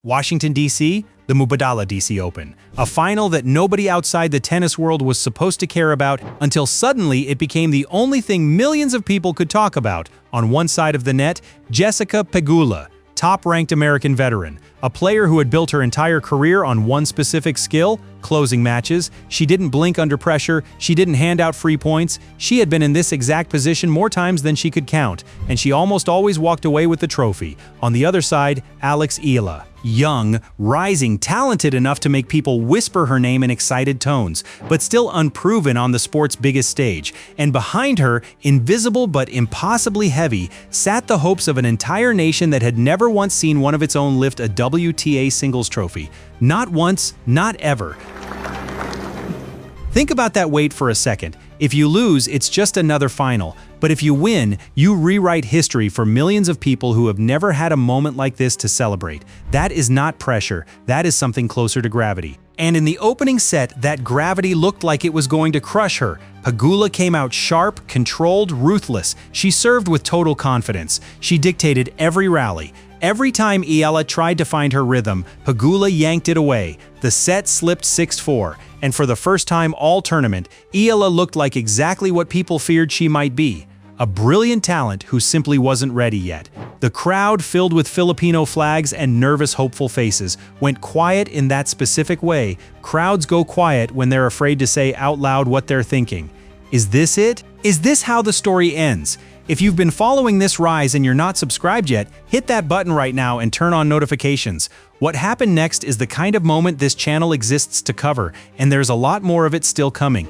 Washington, D.C., the Eala DC Open, a final that nobody outside the tennis world was supposed to care about until suddenly it became the only thing millions of people could talk about. On one side of the net, Jessica Pegula, top-ranked American veteran, a player who had built her entire career on one specific skill, closing matches. She didn't blink under pressure, she didn't hand out free points, she had been in this exact position more times than she could count, and she almost always walked away with the trophy. On the other side, Eala, young, rising, talented enough to make people whisper her name in excited tones, but still unproven on the sport's biggest stage. And behind her, invisible but impossibly heavy, sat the hopes of an entire nation that had never once seen one of its own lift a WTA singles trophy. Not once, not ever. Think about that weight for a second. If you lose, it's just another final. But if you win, you rewrite history for millions of people who have never had a moment like this to celebrate. That is not pressure, that is something closer to gravity. And in the opening set, that gravity looked like it was going to crush her. Pegula came out sharp, controlled, ruthless. She served with total confidence. She dictated every rally. Every time Eala tried to find her rhythm, Pegula yanked it away. The set slipped 6-4, and for the first time all tournament, Eala looked like exactly what people feared she might be. A brilliant talent who simply wasn't ready yet. The crowd, filled with Filipino flags and nervous, hopeful faces, went quiet in that specific way. Crowds go quiet when they're afraid to say out loud what they're thinking. Is this it? Is this how the story ends? If you've been following this rise and you're not subscribed yet, hit that button right now and turn on notifications. What happened next is the kind of moment this channel exists to cover, and there's a lot more of it still coming.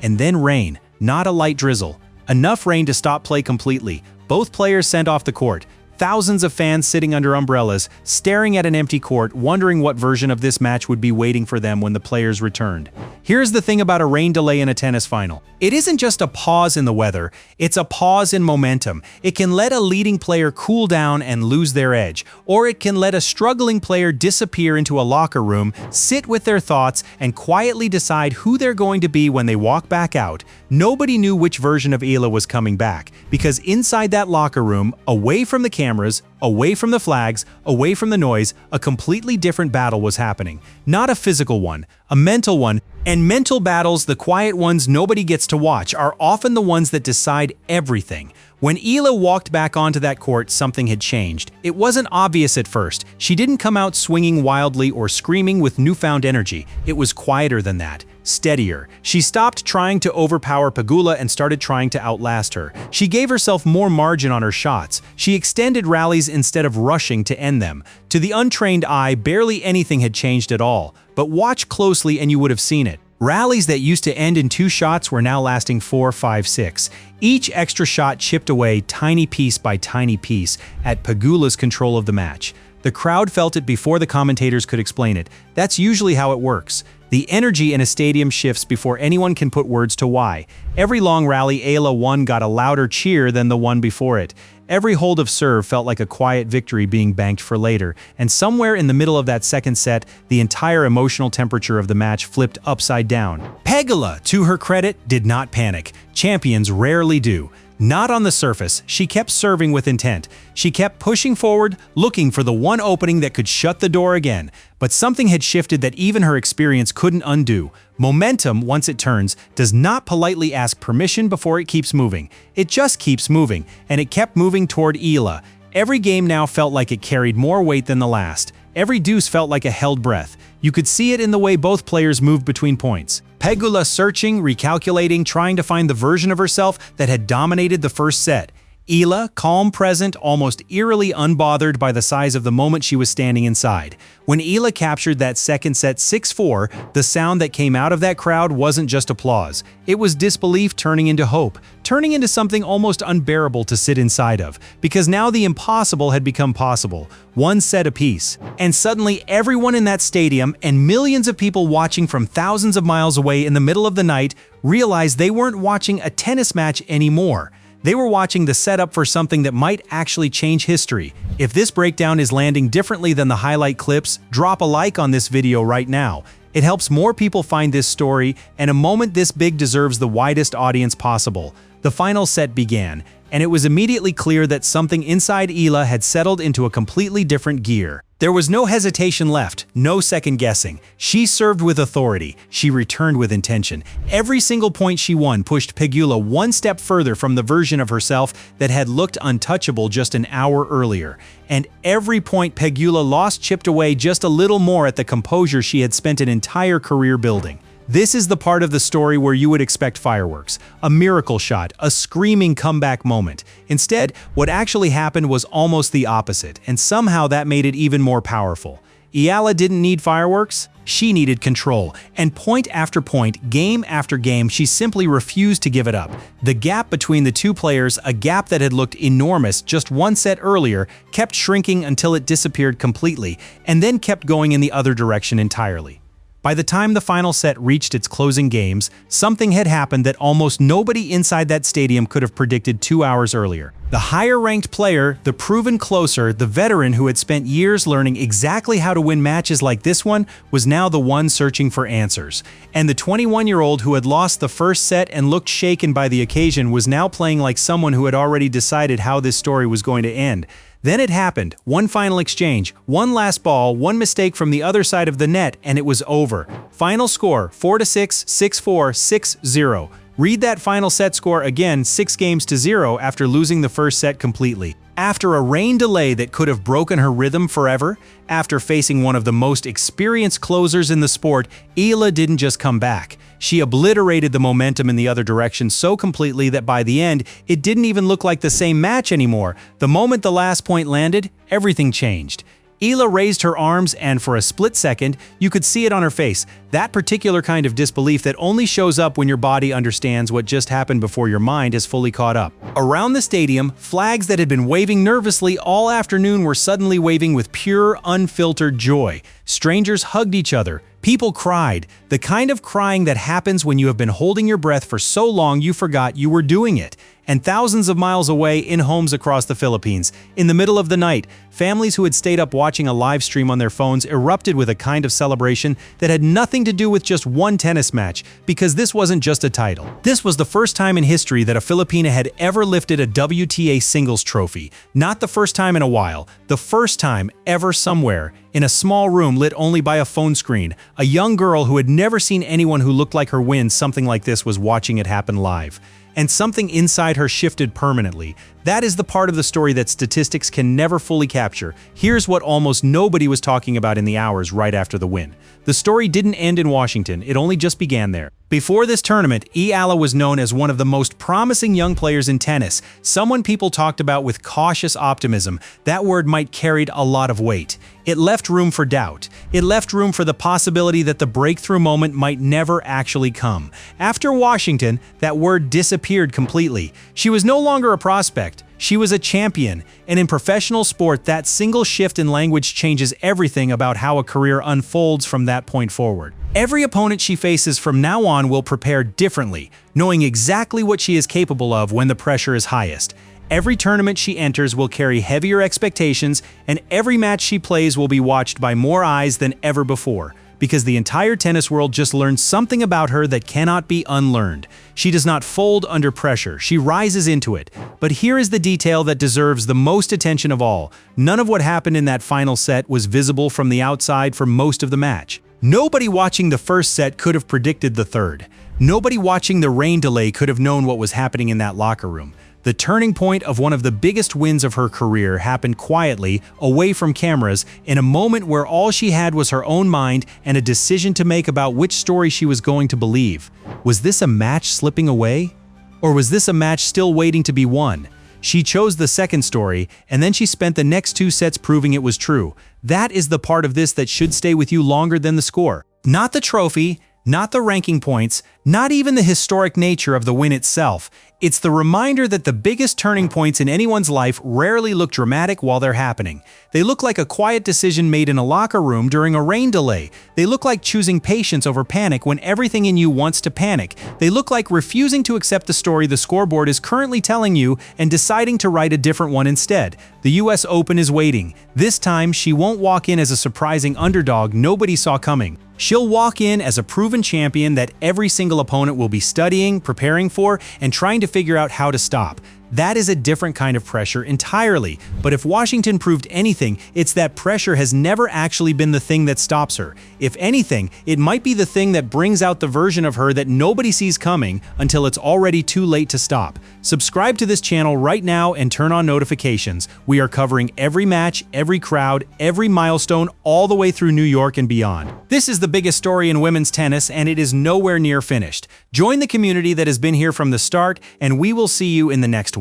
And then rain, not a light drizzle. Enough rain to stop play completely. Both players sent off the court. Thousands of fans sitting under umbrellas, staring at an empty court, wondering what version of this match would be waiting for them when the players returned. Here's the thing about a rain delay in a tennis final. It isn't just a pause in the weather, it's a pause in momentum. It can let a leading player cool down and lose their edge, or it can let a struggling player disappear into a locker room, sit with their thoughts, and quietly decide who they're going to be when they walk back out. Nobody knew which version of Eala was coming back, because inside that locker room, away from the cameras, away from the flags, away from the noise, a completely different battle was happening. Not a physical one, a mental one. And mental battles, the quiet ones nobody gets to watch, are often the ones that decide everything. When Eala walked back onto that court, something had changed. It wasn't obvious at first. She didn't come out swinging wildly or screaming with newfound energy. It was quieter than that. Steadier. She stopped trying to overpower Pegula and started trying to outlast her. She gave herself more margin on her shots. She extended rallies instead of rushing to end them. To the untrained eye, barely anything had changed at all. But watch closely and you would have seen it. Rallies that used to end in 2 shots were now lasting 4, 5, 6. Each extra shot chipped away tiny piece by tiny piece at Pegula's control of the match. The crowd felt it before the commentators could explain it. That's usually how it works. The energy in a stadium shifts before anyone can put words to why. Every long rally Eala won got a louder cheer than the one before it. Every hold of serve felt like a quiet victory being banked for later, and somewhere in the middle of that second set, the entire emotional temperature of the match flipped upside down. Pegula, to her credit, did not panic. Champions rarely do. Not on the surface, she kept serving with intent. She kept pushing forward, looking for the one opening that could shut the door again. But something had shifted that even her experience couldn't undo. Momentum, once it turns, does not politely ask permission before it keeps moving. It just keeps moving, and it kept moving toward Eala. Every game now felt like it carried more weight than the last. Every deuce felt like a held breath. You could see it in the way both players moved between points. Pegula searching, recalculating, trying to find the version of herself that had dominated the first set. Eala, calm, present, almost eerily unbothered by the size of the moment she was standing inside. When Eala captured that second set 6-4, the sound that came out of that crowd wasn't just applause. It was disbelief turning into hope, turning into something almost unbearable to sit inside of, because now the impossible had become possible, one set apiece. And suddenly everyone in that stadium and millions of people watching from thousands of miles away in the middle of the night realized they weren't watching a tennis match anymore. They were watching the setup for something that might actually change history. If this breakdown is landing differently than the highlight clips, drop a like on this video right now. It helps more people find this story, and a moment this big deserves the widest audience possible. The final set began, and it was immediately clear that something inside Eala had settled into a completely different gear. There was no hesitation left, no second guessing. She served with authority. She returned with intention. Every single point she won pushed Pegula one step further from the version of herself that had looked untouchable just an hour earlier. And every point Pegula lost chipped away just a little more at the composure she had spent an entire career building. This is the part of the story where you would expect fireworks, a miracle shot, a screaming comeback moment. Instead, what actually happened was almost the opposite, and somehow that made it even more powerful. Eala didn't need fireworks, she needed control, and point after point, game after game, she simply refused to give it up. The gap between the two players, a gap that had looked enormous just one set earlier, kept shrinking until it disappeared completely, and then kept going in the other direction entirely. By the time the final set reached its closing games, something had happened that almost nobody inside that stadium could have predicted 2 hours earlier. The higher-ranked player, the proven closer, the veteran who had spent years learning exactly how to win matches like this one, was now the one searching for answers. And the 21-year-old who had lost the first set and looked shaken by the occasion was now playing like someone who had already decided how this story was going to end. Then it happened. One final exchange, one last ball, one mistake from the other side of the net, and it was over. Final score, 4-6, 6-4, 6-0. Read that final set score again, 6-0 after losing the first set completely. After a rain delay that could have broken her rhythm forever, after facing one of the most experienced closers in the sport, Eala didn't just come back. She obliterated the momentum in the other direction so completely that by the end, it didn't even look like the same match anymore. The moment the last point landed, everything changed. Eala raised her arms, and for a split second, you could see it on her face, that particular kind of disbelief that only shows up when your body understands what just happened before your mind has fully caught up. Around the stadium, flags that had been waving nervously all afternoon were suddenly waving with pure, unfiltered joy. Strangers hugged each other. People cried, the kind of crying that happens when you have been holding your breath for so long you forgot you were doing it. And thousands of miles away, in homes across the Philippines, in the middle of the night, families who had stayed up watching a live stream on their phones erupted with a kind of celebration that had nothing to do with just one tennis match, because this wasn't just a title. This was the first time in history that a Filipina had ever lifted a WTA singles trophy. Not the first time in a while, the first time ever somewhere. In a small room lit only by a phone screen, a young girl who had never seen anyone who looked like her win something like this was watching it happen live. And something inside her shifted permanently. That is the part of the story that statistics can never fully capture. Here's what almost nobody was talking about in the hours right after the win. The story didn't end in Washington, it only just began there. Before this tournament, Eala was known as one of the most promising young players in tennis, someone people talked about with cautious optimism. That word might carried a lot of weight. It left room for doubt. It left room for the possibility that the breakthrough moment might never actually come. After Washington, that word disappeared completely. She was no longer a prospect. She was a champion, and in professional sport, that single shift in language changes everything about how a career unfolds from that point forward. Every opponent she faces from now on will prepare differently, knowing exactly what she is capable of when the pressure is highest. Every tournament she enters will carry heavier expectations, and every match she plays will be watched by more eyes than ever before, because the entire tennis world just learned something about her that cannot be unlearned. She does not fold under pressure, she rises into it. But here is the detail that deserves the most attention of all. None of what happened in that final set was visible from the outside for most of the match. Nobody watching the first set could have predicted the third. Nobody watching the rain delay could have known what was happening in that locker room. The turning point of one of the biggest wins of her career happened quietly, away from cameras, in a moment where all she had was her own mind and a decision to make about which story she was going to believe. Was this a match slipping away? Or was this a match still waiting to be won? She chose the second story, and then she spent the next 2 sets proving it was true. That is the part of this that should stay with you longer than the score. Not the trophy, not the ranking points, not even the historic nature of the win itself. It's the reminder that the biggest turning points in anyone's life rarely look dramatic while they're happening. They look like a quiet decision made in a locker room during a rain delay. They look like choosing patience over panic when everything in you wants to panic. They look like refusing to accept the story the scoreboard is currently telling you and deciding to write a different one instead. The US Open is waiting. This time, she won't walk in as a surprising underdog nobody saw coming. She'll walk in as a proven champion that every single opponent will be studying, preparing for, and trying to figure out how to stop. that is a different kind of pressure entirely. But if Washington proved anything, it's that pressure has never actually been the thing that stops her. If anything, it might be the thing that brings out the version of her that nobody sees coming until it's already too late to stop. Subscribe to this channel right now and turn on notifications. We are covering every match, every crowd, every milestone, all the way through New York and beyond. This is the biggest story in women's tennis, and it is nowhere near finished. Join the community that has been here from the start, and we will see you in the next one.